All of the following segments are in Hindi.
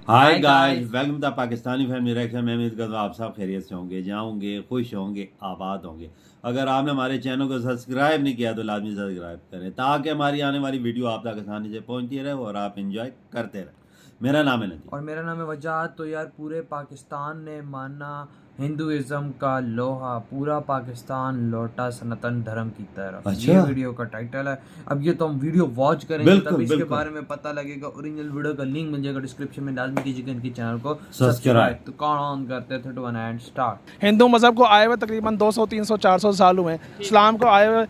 Hi guys, welcome to Pakistani family reaction. मैं उम्मीद करता हूँ आप सब खैरियत से होंगे, जहाँ होंगे खुश होंगे, आबाद होंगे। अगर आपने हमारे चैनल को सब्सक्राइब नहीं किया तो लाजमी सब्सक्राइब करें ताकि हमारी आने वाली वीडियो आप तक आसानी से पहुँचती रहे और आप इंजॉय करते रहें। मेरा नाम है नदीम और मेरा नाम है वजाहत। तो यार पूरे पाकिस्तान ने माना हिंदुइज्म का लोहा, पूरा पाकिस्तान लौटा सनातन धर्म की तरफ। अच्छा। ये वीडियो का टाइटल है। अब ये तो हम वीडियो वॉच करेंगे तब इसके बिल्कुल। बारे में पता लगेगा। ओरिजिनल वीडियो का लिंक मिल जाएगा डिस्क्रिप्शन में। लाजमी कीजिएगा इनके चैनल को सब्सक्राइब। तो कौन ऑन करते हैं 3 2 1 एंड स्टार्ट। हिंदू मज़हब को आए हुए तकरीबन 200 300 400 साल हुए। इस्लाम को आए हुए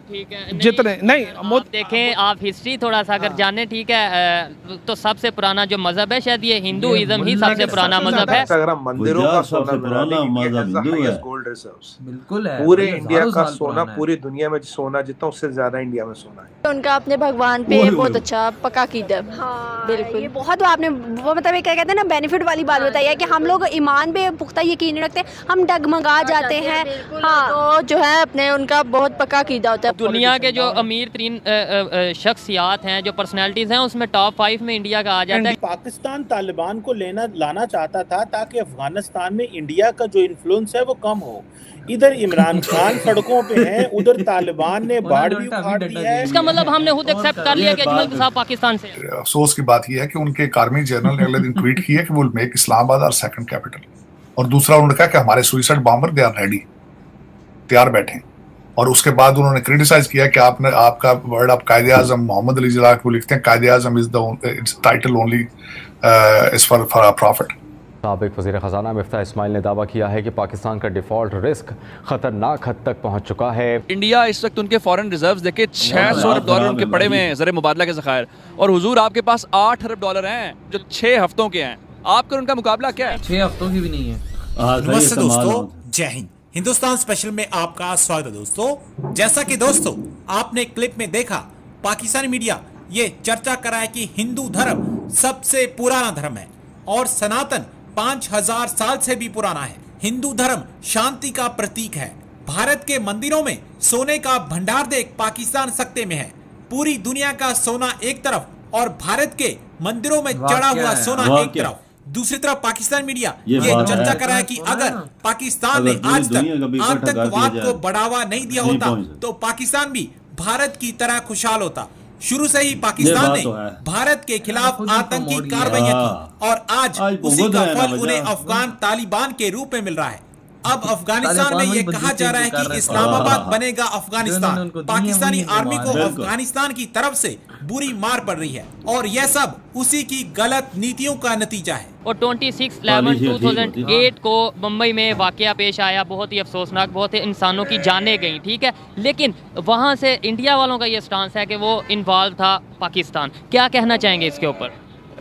ठीक है, जितने नहीं आप देखें, आप हिस्ट्री थोड़ा सा अगर जाने, ठीक है, तो सबसे पुराना जो मजहब है शायद ये हिंदुइज्म ही सबसे पुराना मजहब है। अगर हम मंदिरों का सोना सबसे पुराना मजहब हिंदू है। गोल्ड रिजर्व्स बिल्कुल है। पूरे मतलब इंडिया हज़ारों का साल सोना, पुराना है। पूरी दुनिया में सोना जितना उससे ज्यादा इंडिया में सोना है। उनका अपने भगवान पे बहुत अच्छा पक्का कीदा। हाँ, बिल्कुल। ये बहुत आपने वो मतलब ये क्या कहते हैं ना, बेनिफिट वाली बात बताई है कि हम लोग ईमान पे पुख्ता यकीन रखते हैं, हम डगमगा जाते हैं। हाँ, तो जो है अपने उनका बहुत पक्का कीदा होता है। दुनिया के जो अमीर तरीन शख्सियात हैं, जो पर्सनैलिटीज़ हैं, उसमें टॉप 5 में इंडिया का आ जाता है। पाकिस्तान तालिबान को लाना चाहता था ताकि अफगानिस्तान में इंडिया का जो इन्फ्लुएंस है वो कम हो। इधर इमरान खान सड़कों पे हैं, उधर तालिबान ने बाढ़ भी उखाड़ दी है। इसका मतलब हमने खुद एक्सेप्ट कर लिया कि अजमल साहब पाकिस्तान से। अफसोस की बात यह है कि उनके एक आर्मी जनरल ने अगले दिन ट्वीट किया कि वो मेक इस्लामाबाद और सेकंड कैपिटल, और दूसरा उन्होंने कहा कि हमारे suicide bomber they are ready, तैयार बैठे हैं। और उसके बाद उन्होंने क्रिटिसाइज किया कि आपका वर्ड आप कायदे आजम मोहम्मद अली जिला को लिखते हैं, Quaid-e Azam is the title only is for profit. साबिक वज़ीर ख़ज़ाना मिफ्ताह इस्माइल ने दावा किया है कि पाकिस्तान का डिफ़ॉल्ट रिस्क ख़तरनाक हद तक पहुँच चुका है। इंडिया इस वक्त उनके फॉरेन रिजर्व्स देखे $600 अरब उनके पड़े हुए हैं ज़र मुबादला के ज़खायर, और हुजूर आपके पास $8 अरब हैं जो 6 हफ्तों के हैं। आपका उनका मुकाबला क्या है? 6 हफ्तों की भी नहीं है। नमस्ते दोस्तों, जय हिंद। हिंदुस्तान स्पेशल में आपका स्वागत है दोस्तों। जैसा कि दोस्तों आपने क्लिप में देखा, पाकिस्तानी मीडिया ये चर्चा कर रहा है कि हिंदू धर्म सबसे पुराना धर्म है और सनातन 5000 साल से भी पुराना है। हिंदू धर्म शांति का प्रतीक है। भारत के मंदिरों में सोने का भंडार देख पाकिस्तान सकते में है। पूरी दुनिया का सोना एक तरफ और भारत के मंदिरों में चढ़ा हुआ सोना एक तरफ। दूसरी तरफ पाकिस्तान मीडिया ये चर्चा कर रहा है कि अगर पाकिस्तान ने आज तक आतंकवाद को बढ़ावा नहीं दिया होता तो पाकिस्तान भी भारत की तरह खुशहाल होता। शुरू से ही पाकिस्तान ने भारत के खिलाफ आतंकी कार्रवाइयां की और आज उसी का फल उन्हें अफगान तालिबान के रूप में मिल रहा है। अब अफगानिस्तान में ये कहा जा रहा है कि इस्लामाबाद बनेगा अफगानिस्तान। पाकिस्तानी आर्मी को अफगानिस्तान की तरफ से बुरी मार पड़ रही है और यह सब उसी की गलत नीतियों का नतीजा है। और 26/11/2008 को मुंबई में वाकया पेश आया, बहुत ही अफसोसनाक, बहुत ही इंसानों की जानें गई, ठीक है, लेकिन वहाँ से इंडिया वालों का ये स्टांस है कि वो इन्वॉल्व था पाकिस्तान। क्या कहना चाहेंगे इसके ऊपर?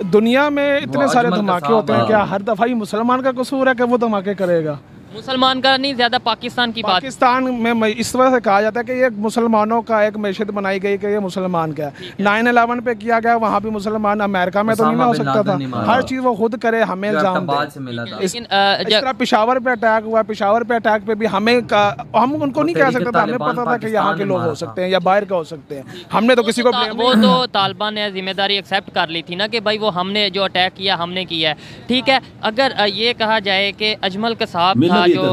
दुनिया में इतने सारे धमाके होते हैं, क्या हर दफ़ा ही मुसलमान का कसूर है कि वो धमाके करेगा? मुसलमान का नहीं, ज्यादा पाकिस्तान की बात। पाकिस्तान में इस वजह से कहा जाता है कि ये मुसलमानों का एक मैशत बनाई गई कि ये मुसलमान का है। 9/11 पे किया गया, वहाँ भी मुसलमान। अमेरिका में तो नहीं ना हो सकता था। हर चीज़ वो खुद करे, हमें इल्जाम दे। इस तरह पेशावर पे अटैक हुआ, पेशावर पे अटैक पे भी हम उनको नहीं कह सकते थे। हमें पता था कि यहाँ के लोग हो सकते हैं या बाहर के हो सकते हैं। हमने तो किसी को वो तो तालिबान ने जिम्मेदारी एक्सेप्ट कर ली थी ना कि भाई वो हमने जो अटैक किया हमने किया है, ठीक है। अगर ये कहा जाए कि अजमल कसाब था जो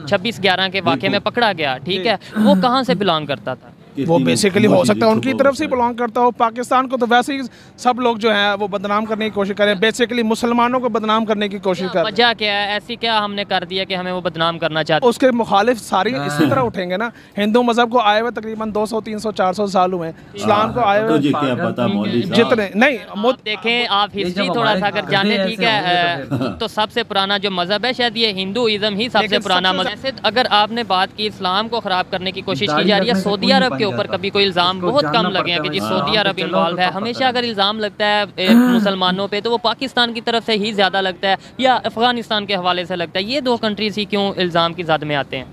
26/11 के वाक़े में पकड़ा गया, ठीक है, वो कहाँ से बिलोंग करता था? वो बेसिकली हो सकता है उनकी तरफ से बिलोंग करता हो। पाकिस्तान को तो वैसे ही सब लोग जो हैं वो बदनाम करने की कोशिश करें, बेसिकली मुसलमानों को बदनाम करने की कोशिश कर रहे हैं। वजह क्या है? ऐसी क्या हमने कर दिया कि हमें वो बदनाम करना चाहते? उसके मुखालिफ सारी इसी तरह उठेंगे ना। हिंदू मजहब को आए हुए तकरीबन 200 300 400 साल हुए। इस्लाम को आए हुए जितने नहीं देखें, आप हिस्ट्री थोड़ा सा अगर जाने, ठीक है, तो सबसे पुराना जो मजहब है शायद ये हिंदुइज्म ही सबसे पुराना मजहब। अगर आपने बात की इस्लाम को खराब करने की कोशिश की जा रही है, सऊदी अरब के ऊपर कभी कोई इल्जाम बहुत कम लगे हैं कि जी सऊदी अरब इन्वॉल्व है। हमेशा अगर इल्जाम लगता है मुसलमानों पे तो वो पाकिस्तान की तरफ से ही ज़्यादा लगता है या अफगानिस्तान के हवाले से लगता है। ये 2 कंट्रीज ही क्यों इल्ज़ाम की ज़द में आते हैं?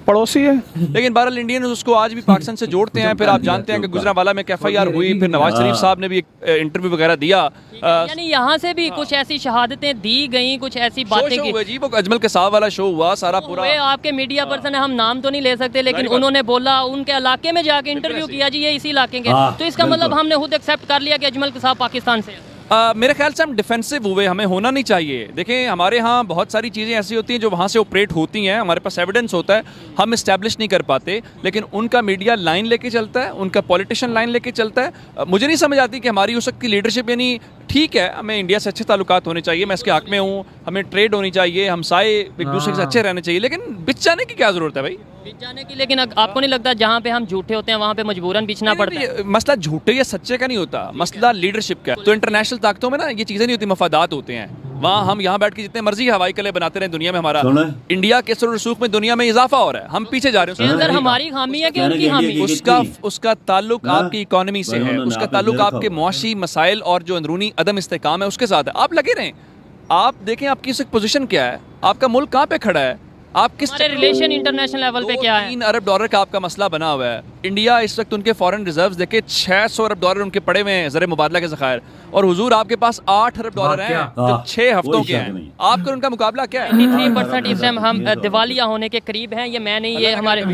पड़ोसी है। लेकिन बहरहाल इंडियन उसको आज भी पाकिस्तान से जोड़ते हैं। फिर आप जानते हैं कि गुजरांवाला में FIR हुई, फिर नवाज शरीफ साहब ने भी एक इंटरव्यू वगैरह दिया। यानी यहाँ से भी कुछ ऐसी शहादतें दी गई, कुछ ऐसी बातें की। जी, वो अजमल कसाब वाला शो हुआ सारा पूरा। आपके मीडिया पर्सन है, हम नाम तो नहीं ले सकते, लेकिन उन्होंने बोला उनके इलाके में जाके इंटरव्यू किया जी ये इसी इलाके के, तो इसका मतलब हमने खुद एक्सेप्ट कर लिया कि अजमल कसाब पाकिस्तान से। मेरे ख्याल से हम डिफेंसिव हुए, हमें होना नहीं चाहिए। देखें, हमारे यहाँ बहुत सारी चीज़ें ऐसी होती हैं जो वहाँ से ऑपरेट होती हैं, हमारे पास एविडेंस होता है, हम इस्टेब्लिश नहीं कर पाते, लेकिन उनका मीडिया लाइन लेके चलता है, उनका पॉलिटिशियन लाइन लेके चलता है। मुझे नहीं समझ आती कि हमारी उस वक्त की लीडरशिप, यानी ठीक है हमें इंडिया से अच्छे ताल्लुकात होने चाहिए, मैं इसके हक में हूँ, हमें ट्रेड होनी चाहिए, हमसाए एक दूसरे से अच्छे रहने चाहिए, लेकिन बिच जाने की क्या ज़रूरत है भाई? बिच जाने की, लेकिन आपको नहीं लगता जहाँ पे हम झूठे होते हैं वहाँ पे मजबूरन बिचना पड़ता है? मसला झूठे या सच्चे का नहीं होता, मसला लीडरशिप का है। तो इंटरनेशनल ताकतों में ना ये चीज़ें नहीं होती, मफादात होते हैं। वहाँ हम यहाँ बैठ के जितने मर्जी हवाई किले बनाते रहे दुनिया में, हमारा इंडिया के असर रसूख में दुनिया में इजाफा हो रहा है, हम पीछे जा रहे हैं। अंदर हमारी खामी है कि उनकी खामी? उसका ताल्लुक आपकी इकोनॉमी से है, उसका ताल्लुक आपके मुआशी मसाइल और जो अंदरूनी अदम इस्तेकाम है उसके साथ है। आप लगे रहें, आप देखें आपकी इस पोजीशन क्या है, आपका मुल्क कहाँ पे खड़ा है, आप किस रिलेशन इंटरनेशनल लेवल पे क्या है? $3 अरब का आपका मसला बना हुआ है। इंडिया इस वक्त उनके फॉरेन रिजर्व्स देखे $600 अरब उनके पड़े हुए हैं ज़र मुबादला के ज़खायर, और हुजूर आपके पास $8 अरब हैं जो 6 हफ्तों के हैं। आपका उनका मुकाबला क्या है? 93% इस टाइम हम दिवालिया होने के करीब हैं। ये मैं नहीं, ये हमारे,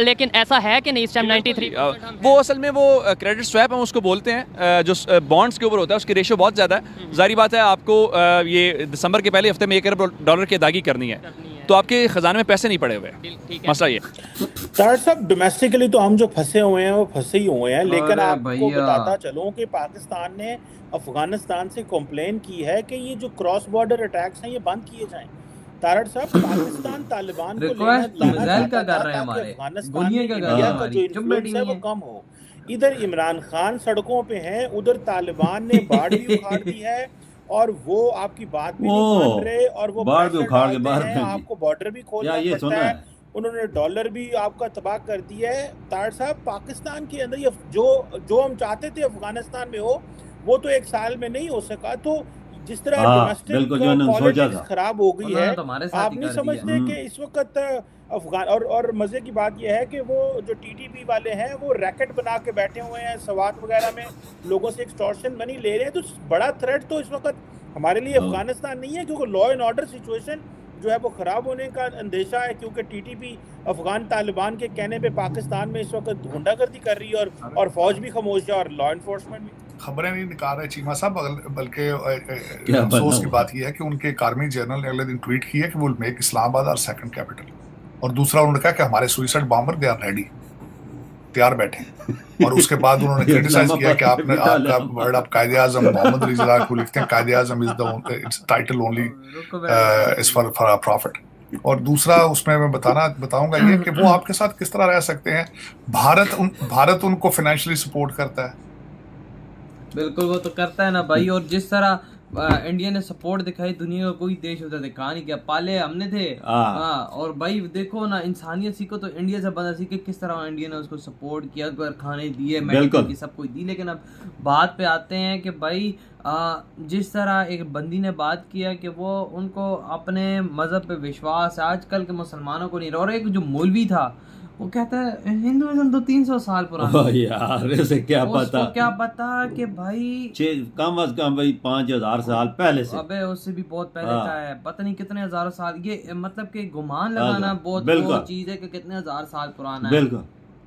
लेकिन ऐसा है कि नहीं इस टाइम 93? वो असल में वो क्रेडिट स्वैप हम उसको बोलते हैं, जो बॉन्ड्स के ऊपर होता है, उसकी रेशियो बहुत ज़्यादा है। जारी बात है आपको ये दिसंबर के पहले हफ्ते में $1 अरब की अदायगी करनी है, तो आपके खजाने में पैसे नहीं पड़े हुए। मसला ये तारड़ साहब, डोमेस्टिकली तो हम जो फंसे हुए हैं वो फंसे ही हुए हैं, लेकिन आपको बताता चलूं कि पाकिस्तान ने अफगानिस्तान से कंप्लेन की है कि ये जो क्रॉस बॉर्डर अटैक्स हैं ये बंद किए जाएं। तारड़ साहब, पाकिस्तान तालिबान को लाना चाहता था ताकि अफगानिस्तान में इंडिया का जो इन्फ्लुएंस है वो कम हो। इधर इमरान खान सड़कों पे हैं, उधर तालिबान ने बाढ़ भी उखाड़ दी है, और वो आपकी बात भी नहीं मान रहे, और वो बाढ़ भी उखाड़ के बाहर आपको बॉर्डर भी खोलना पड़ता है, उन्होंने डॉलर भी आपका तबाह कर दिया है। तारड़ साहब, पाकिस्तान के अंदर ये जो हम चाहते थे अफगानिस्तान में हो, वो तो एक साल में नहीं हो सका। तो जिस तरह डोमेस्टिक पॉलिटिक्स खराब हो गई है, आप नहीं समझते कि इस वक्त अफगान और मजे की बात यह है कि वो जो टीटीपी वाले हैं वो रैकेट बना के बैठे हुए हैं, सवात वगैरह में लोगों से एक्सटॉर्शन मनी ले रहे हैं। तो बड़ा थ्रेट तो इस वक्त हमारे लिए अफगानिस्तान नहीं है, क्योंकि लॉ एंड ऑर्डर सिचुएशन जो है वो ख़राब होने का अंदेशा है, क्योंकि टीटीपी अफगान तालिबान के कहने पे पाकिस्तान में इस वक्त गुंडागर्दी कर रही है, और फौज भी खामोश है और लॉ एनफोर्समेंट भी। खबरें नहीं निकाल रहे चीमा साहब, बल्कि अफसोस की बात यह है कि उनके एक आर्मी जनरल ने अगले दिन ट्वीट किया कि वो make Islamabad our second capital, और दूसरा उन्होंने कहा कि हमारे suicide bomber they are ready, तैयार बैठे। और उसके बाद उन्होंने क्रिटिसाइज किया कि आपका वर्ड आप कायदे आजम मोहम्मद रिजा को लिखते हैं, Quaid-e Azam is the title only is for profit. और दूसरा उसमें मैं बताऊंगा ये कि वो आपके साथ किस तरह रह सकते हैं। भारत उनको फाइनेंशियली सपोर्ट करता है, बिल्कुल वो तो करता है ना भाई, और जिस तरह इंडिया ने सपोर्ट दिखाई, दुनिया का कोई देश होता दिखा नहीं, क्या पाले हमने थे। और भाई देखो ना, इंसानियत सीखो तो इंडिया से बंदा सीखे, किस तरह इंडिया ने उसको सपोर्ट किया, खाने दिए, मेडिकल की सब कुछ दी। लेकिन अब बात पे आते हैं कि भाई जिस तरह एक बंदी ने बात किया कि वो उनको अपने मज़हब पे विश्वास है, आजकल के मुसलमानों को नहीं। और एक जो मौलवी था वो कहता है हिंदुइज्म तो 300 साल पुराना है। यार इसे क्या पता, क्या पता कि भाई कम अज कम भाई 5000 साल पहले से, अबे उससे भी बहुत पहले का है, पता नहीं कितने हजारों साल। ये मतलब कि गुमान लगाना बहुत चीज है कि कितने हजार साल पुराना है। बिल्कुल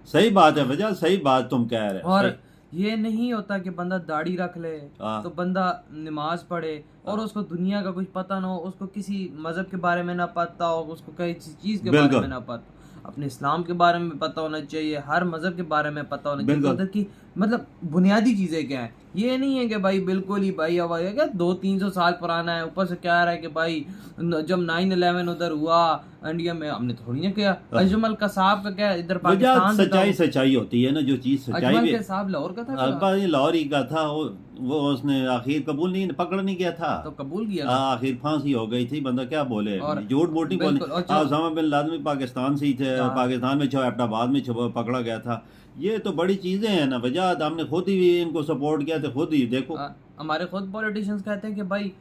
सही बात है, वजह सही बात तुम कह रहे हो। और ये नहीं होता कि बंदा दाढ़ी रख ले तो बंदा नमाज पढ़े और उसको दुनिया का कुछ पता ना हो, उसको किसी मजहब के बारे में ना पता हो, उसको किसी चीज के बारे में ना पता। अपने इस्लाम के बारे में पता होना चाहिए, हर मजहब के बारे में पता होना चाहिए, उधर की मतलब बुनियादी चीजें क्या है। ये नहीं है कि भाई बिल्कुल ही भाई अब क्या 200-300 साल पुराना है, ऊपर से क्या रहा है कि भाई जब 9/11 उधर हुआ इंडिया में, हमने थोड़ी ना किया। अजमल कसाब का क्या इधर पाकिस्तान सच्चाई होती है ना, जो चीज सच्चाई अजमल कसाब लाहौर का था, लाहौर ही का था, वो उसने आखिर कबूल नहीं पकड़ नहीं किया था, तो कबूल किया, आखिर फांसी हो गई थी। बंदा क्या बोले, झूठ मूठ नहीं बोले। उसामा बिन लादेन भी पाकिस्तान से ही थे, पाकिस्तान में एबटाबाद में पकड़ा गया था। ये तो बड़ी चीजें हैं ना, वजह हमने खुद ही इनको सपोर्ट किया था, खुद ही देखो। हमारे खुद पॉलिटिशियंस कहते हैं कि भाई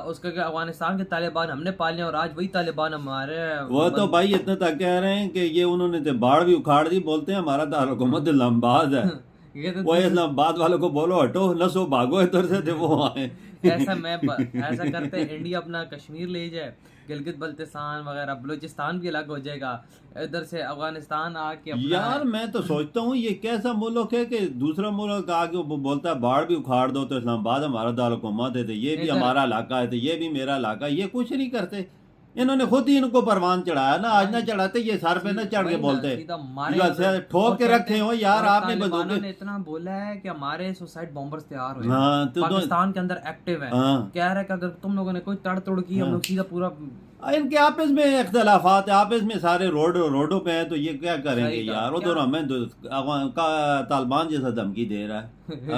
उसका क्या अफगानिस्तान के तालिबान हमने पाले और आज वही तालिबान हमारे। वो तो भाई इतना तक कह रहे हैं कि ये उन्होंने तो बाढ़ भी उखाड़ दी, बोलते हैं हमारा दारुलहुकूमत इस्लामाबाद है। वो इस्लामाबाद वालों को बोलो हटो, नसो भागो इधर से, थे वो आए। ऐसा करते इंडिया अपना कश्मीर ले जाए गिलगित बल्तिस्तान वगैरह, बलूचिस्तान भी अलग हो जाएगा, इधर से अफगानिस्तान आके यार मैं तो सोचता हूँ ये कैसा मुल्क है कि दूसरा मुल्क आके वो बोलता है बाढ़ भी उखाड़ दो तो इस्लामाबाद हमारा दारुल-हुकूमत है, तो ये भी हमारा इलाका है, तो ये भी मेरा इलाका, ये कुछ नहीं करते। इन्होंने खुद ही इनको परवान चढ़ाया ना, आज ना चढ़ाते ये सर पे ना चढ़ के बोलते ठोक के रखे हो यार। आपने इतना बोला है कि हमारे सुसाइड बॉम्बर्स तैयार हुए तो पाकिस्तान के अंदर एक्टिव है, कह रहा है कि अगर तुम लोगों ने कोई तड़ तोड़ की हम लोग सीधा पूरा, इनके आपस में इख्तलाफात है, आपस में सारे रोडों पे हैं, तो ये क्या करेंगे यार। उधर हमें तालिबान जैसा धमकी दे रहा है,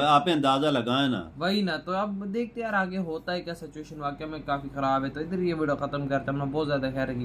आप अंदाजा लगाए ना। वही ना, तो अब देखते यार आगे होता है क्या सिचुएशन, वाकई में काफी खराब है। तो इधर ये वीडियो खत्म करते हैं, बहुत ज्यादा खैर है।